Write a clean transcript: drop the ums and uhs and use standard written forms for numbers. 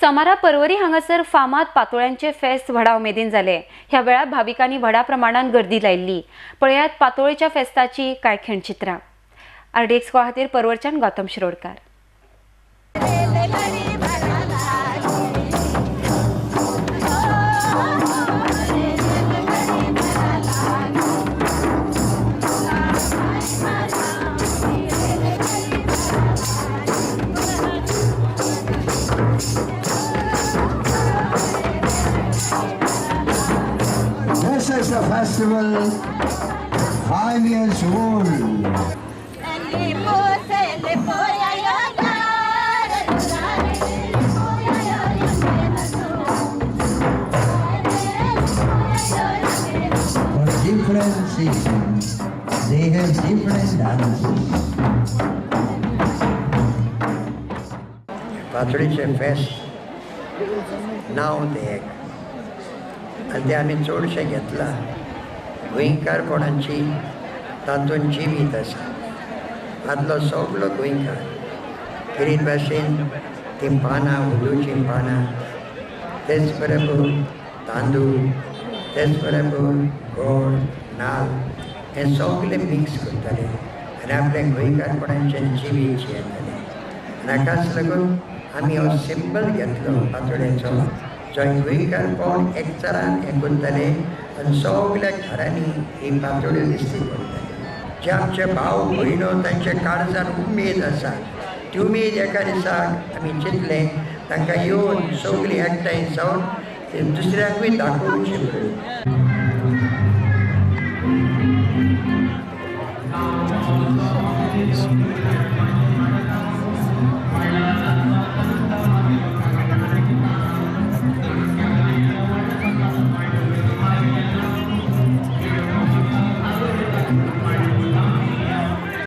समारा परवरी हांगासर फामाद पातोळ्यांचे फेस्त व्हडा उमेदीन जाले। ह्या वेळार भाविकांनी व्हडा प्रमाणात गर्दी लायिल्ली। पळयात पातोळेच्या फेस्ताची कांय खिणचित्रां। RDX खातीर परवरच्यान Gautam Shirodkar. This is a festival 5 years old. For different seasons, they have different dances. पातोळीचे फेस्त नांव ते आनी ते आमी चडशे घेतला गोंयकारपणाची तातूंत जिवीत आसा। आदलो सगलो गोंयकार किरीत भाशेन तीं पानां उदोचीं पानां, तेच बरोबर तांदूळ, तेच बरोबर गोड नाल्ल हें सगलें मिक्स करताले आनी आपल्या गोंयकारपणाचें जिवीत जियेताले। हाकाच लागून आमी हो सिंबल घेतलो पातोळ्याचो, जो गोंयकारपण एकचारान हें करताले आनी सगल्या घरांनी ही पातोळ्यो दिश्टी पडटाले। जे आमचे भाव भयणो तांचे काळजान उमेद आसा, ती उमेद एका दिसाक आमी चिंतलें तांकां येवन सगळीं एकठांय जावन ते दुसऱ्यांकूय दाखोवचें म्हणून।